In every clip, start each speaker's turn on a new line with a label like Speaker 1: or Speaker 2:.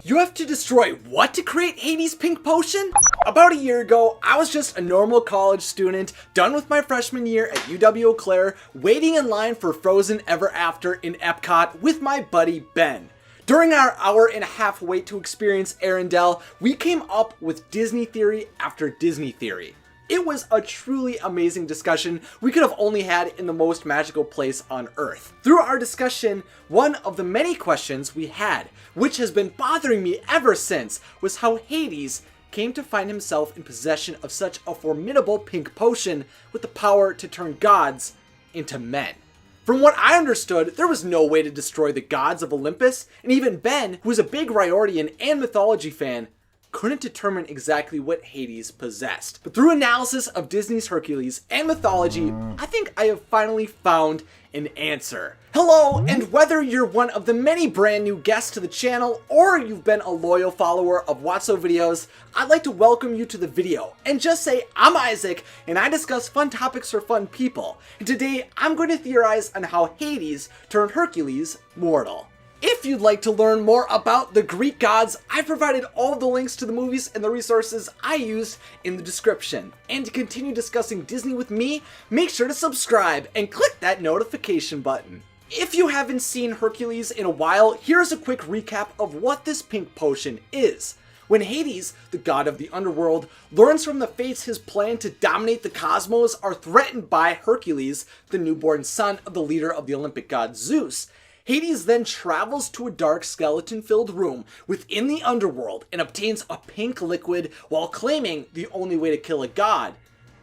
Speaker 1: You have to destroy what to create Hades' pink potion? About a year ago, I was just a normal college student, done with my freshman year at UW Eau Claire, waiting in line for Frozen Ever After in EPCOT with my buddy Ben. During our hour-and-a-half wait to experience Arendelle, we came up with Disney theory after Disney theory. It was a truly amazing discussion we could have only had in the most magical place on Earth. Through our discussion, one of the many questions we had, which has been bothering me ever since, was how Hades came to find himself in possession of such a formidable pink potion with the power to turn gods into men. From what I understood, there was no way to destroy the gods of Olympus, and even Ben, who is a big Riordian and mythology fan, couldn't determine exactly what Hades possessed. But through analysis of Disney's Hercules and mythology, I think I have finally found an answer. Hello, and whether you're one of the many brand new guests to the channel, or you've been a loyal follower of Watso videos, I'd like to welcome you to the video, and just say I'm Isaac, and I discuss fun topics for fun people. And today, I'm going to theorize on how Hades turned Hercules mortal. If you'd like to learn more about the Greek gods, I've provided all the links to the movies and the resources I used in the description. And to continue discussing Disney with me, make sure to subscribe and click that notification button. If you haven't seen Hercules in a while, here's a quick recap of what this pink potion is. When Hades, the god of the underworld, learns from the fates his plan to dominate the cosmos are threatened by Hercules, the newborn son of the leader of the Olympic god Zeus, Hades then travels to a dark skeleton-filled room within the underworld and obtains a pink liquid while claiming the only way to kill a god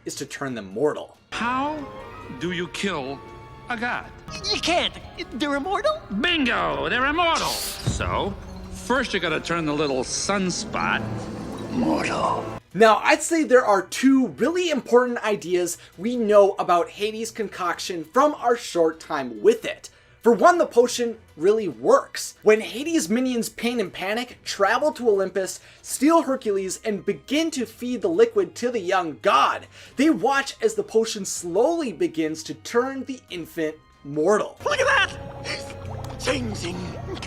Speaker 1: is to turn them mortal.
Speaker 2: How do you kill a god?
Speaker 3: You can't. They're immortal?
Speaker 2: Bingo! They're immortal! So, first you gotta turn the little sunspot mortal.
Speaker 1: Now, I'd say there are two really important ideas we know about Hades' concoction from our short time with it. For one, the potion really works. When Hades' minions Pain and Panic travel to Olympus, steal Hercules, and begin to feed the liquid to the young god, they watch as the potion slowly begins to turn the infant mortal.
Speaker 3: Look at that! Changing.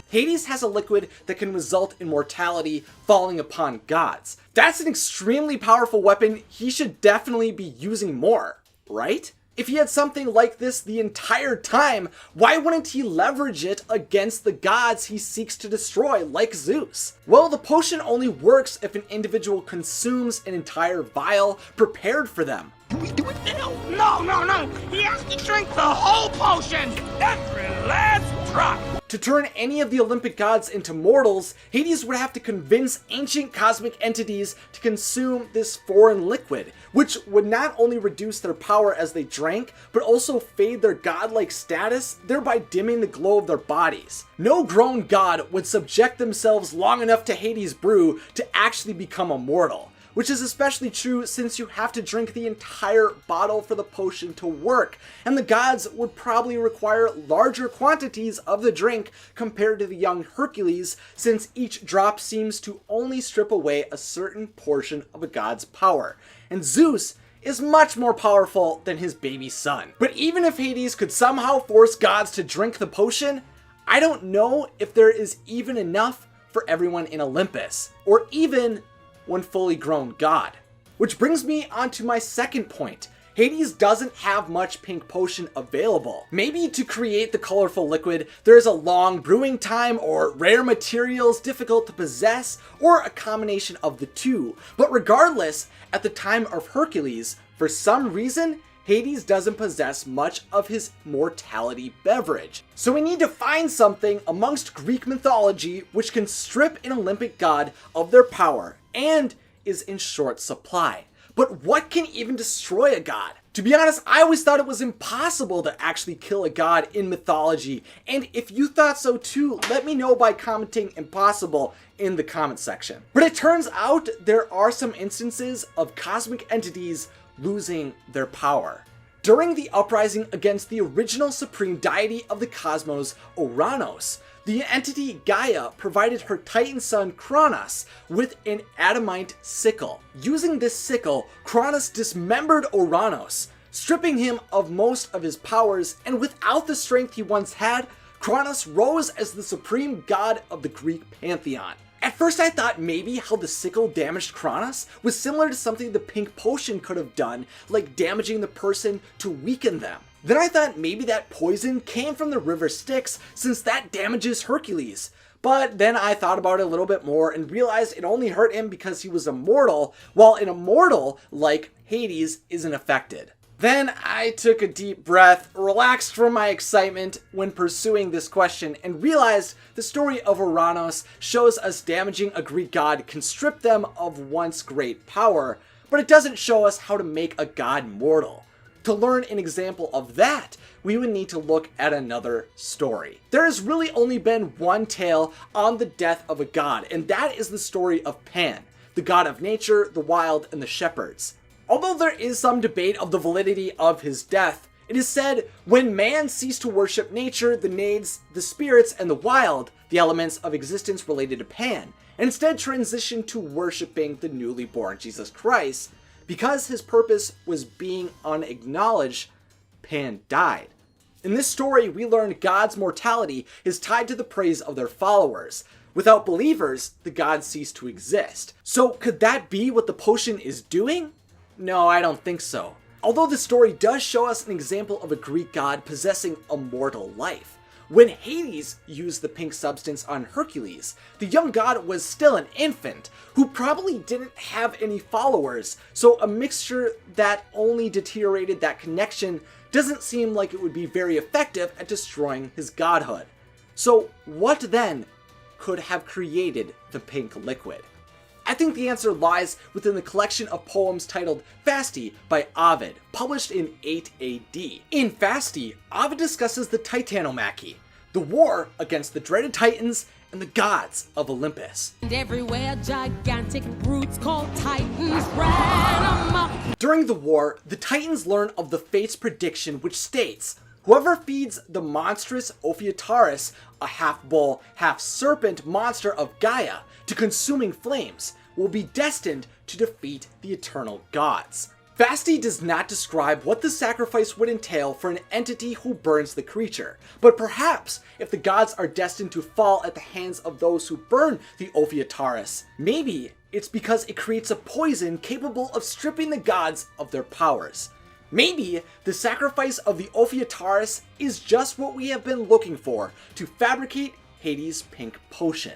Speaker 1: Hades has a liquid that can result in mortality falling upon gods. That's an extremely powerful weapon he should definitely be using more, right? If he had something like this the entire time, why wouldn't he leverage it against the gods he seeks to destroy, like Zeus? Well, the potion only works if an individual consumes an entire vial prepared for them.
Speaker 3: Can we do it now?
Speaker 4: No. He has to drink the whole potion. Every last drop.
Speaker 1: To turn any of the Olympic gods into mortals, Hades would have to convince ancient cosmic entities to consume this foreign liquid, which would not only reduce their power as they drank, but also fade their godlike status, thereby dimming the glow of their bodies. No grown god would subject themselves long enough to Hades' brew to actually become a mortal. Which is especially true since you have to drink the entire bottle for the potion to work, and the gods would probably require larger quantities of the drink compared to the young Hercules, since each drop seems to only strip away a certain portion of a god's power. And Zeus is much more powerful than his baby son. But even if Hades could somehow force gods to drink the potion, I don't know if there is even enough for everyone in Olympus, or even one fully grown god. Which brings me on to my second point. Hades doesn't have much pink potion available. Maybe to create the colorful liquid, there is a long brewing time or rare materials difficult to possess, or a combination of the two. But regardless, at the time of Hercules, for some reason, Hades doesn't possess much of his mortality beverage. So we need to find something amongst Greek mythology which can strip an Olympic god of their power and is in short supply. But what can even destroy a god? To be honest, I always thought it was impossible to actually kill a god in mythology, and if you thought so too, let me know by commenting impossible in the comment section. But it turns out there are some instances of cosmic entities losing their power. During the uprising against the original supreme deity of the cosmos, Ouranos, the entity Gaia provided her Titan son Kronos with an adamant sickle. Using this sickle, Kronos dismembered Ouranos, stripping him of most of his powers, and without the strength he once had, Kronos rose as the supreme god of the Greek pantheon. At first I thought maybe how the sickle damaged Kronos was similar to something the pink potion could have done, like damaging the person to weaken them. Then I thought maybe that poison came from the river Styx, since that damages Hercules. But then I thought about it a little bit more and realized it only hurt him because he was immortal, while an immortal, like Hades, isn't affected. Then I took a deep breath, relaxed from my excitement when pursuing this question, and realized the story of Ouranos shows us damaging a Greek god can strip them of once great power, but it doesn't show us how to make a god mortal. To learn an example of that, we would need to look at another story. There has really only been one tale on the death of a god, and that is the story of Pan, the god of nature, the wild, and the shepherds. Although there is some debate of the validity of his death, it is said, when man ceased to worship nature, the naiads, the spirits, and the wild, the elements of existence related to Pan, and instead transitioned to worshipping the newly born Jesus Christ. Because his purpose was being unacknowledged, Pan died. In this story, we learn God's mortality is tied to the praise of their followers. Without believers, the gods cease to exist. So could that be what the potion is doing? No, I don't think so. Although the story does show us an example of a Greek god possessing a mortal life. When Hades used the pink substance on Hercules, the young god was still an infant, who probably didn't have any followers, so a mixture that only deteriorated that connection doesn't seem like it would be very effective at destroying his godhood. So what then could have created the pink liquid? I think the answer lies within the collection of poems titled Fasti by Ovid, published in 8 AD. In Fasti, Ovid discusses the Titanomachy, the war against the dreaded Titans and the gods of Olympus.
Speaker 5: And everywhere gigantic brutes called Titans ran amok.
Speaker 1: During the war, the Titans learn of the fate's prediction, which states, whoever feeds the monstrous Ophiutarus, a half-bull, half-serpent monster of Gaia, to consuming flames, will be destined to defeat the eternal gods. Fasti does not describe what the sacrifice would entail for an entity who burns the creature, but perhaps if the gods are destined to fall at the hands of those who burn the Ophiutarus, maybe it's because it creates a poison capable of stripping the gods of their powers. Maybe the sacrifice of the Ophiutarus is just what we have been looking for to fabricate Hades' pink potion.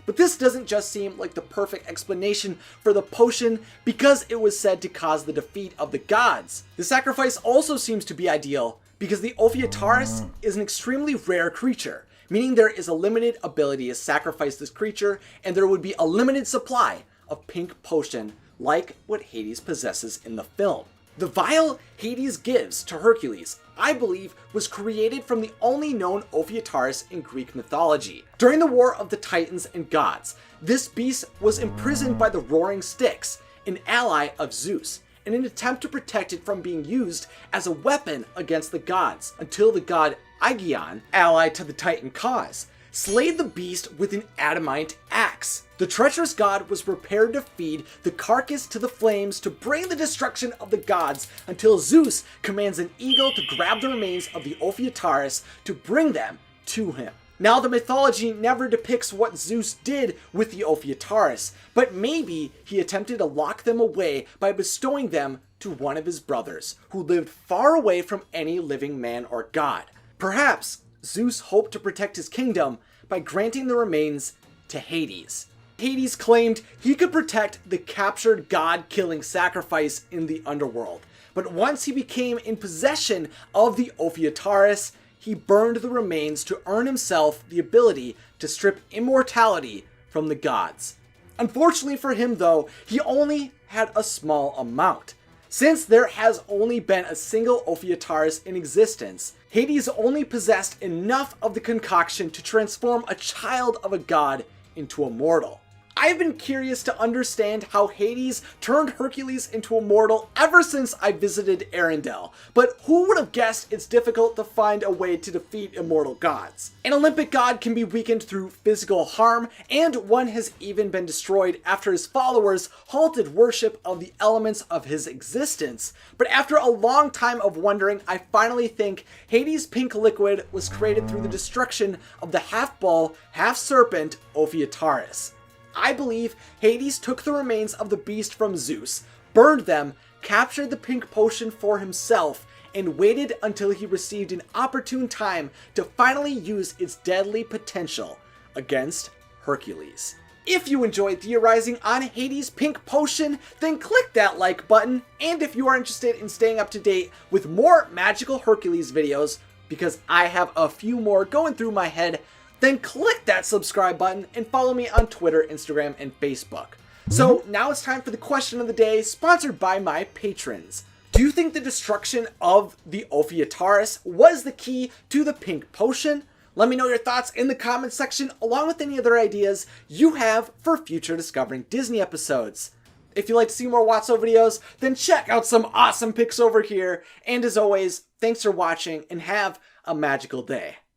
Speaker 1: But this doesn't just seem like the perfect explanation for the potion because it was said to cause the defeat of the gods. The sacrifice also seems to be ideal because the Ophiutarus is an extremely rare creature, meaning there is a limited ability to sacrifice this creature and there would be a limited supply of pink potion like what Hades possesses in the film. The vial Hades gives to Hercules, I believe, was created from the only known Ophiutarus in Greek mythology. During the War of the Titans and Gods, this beast was imprisoned by the Roaring Styx, an ally of Zeus, in an attempt to protect it from being used as a weapon against the gods, until the god Aegeon, ally to the Titan cause, slayed the beast with an adamant axe. The treacherous god was prepared to feed the carcass to the flames to bring the destruction of the gods until Zeus commands an eagle to grab the remains of the Ophiutarus to bring them to him. Now, the mythology never depicts what Zeus did with the Ophiutarus, but maybe he attempted to lock them away by bestowing them to one of his brothers, who lived far away from any living man or god. Perhaps Zeus hoped to protect his kingdom by granting the remains to Hades. Hades claimed he could protect the captured god-killing sacrifice in the underworld, but once he became in possession of the Ophiutarus, he burned the remains to earn himself the ability to strip immortality from the gods. Unfortunately for him though, he only had a small amount. Since there has only been a single Ophiutarus in existence, Hades only possessed enough of the concoction to transform a child of a god into a mortal. I have been curious to understand how Hades turned Hercules into a mortal ever since I visited Arendelle, but who would have guessed it's difficult to find a way to defeat immortal gods? An Olympic god can be weakened through physical harm, and one has even been destroyed after his followers halted worship of the elements of his existence. But after a long time of wondering, I finally think Hades' pink liquid was created through the destruction of the half-bull, half-serpent Ophiutarus. I believe Hades took the remains of the beast from Zeus, burned them, captured the pink potion for himself, and waited until he received an opportune time to finally use its deadly potential against Hercules. If you enjoyed theorizing on Hades' pink potion, then click that like button, and if you are interested in staying up to date with more magical Hercules videos, because I have a few more going through my head, then click that subscribe button and follow me on Twitter, Instagram, and Facebook. So now it's time for the question of the day, sponsored by my patrons. Do you think the destruction of the Ophiutarus was the key to the pink potion? Let me know your thoughts in the comments section, along with any other ideas you have for future Discovering Disney episodes. If you'd like to see more Watso videos, then check out some awesome pics over here. And as always, thanks for watching and have a magical day.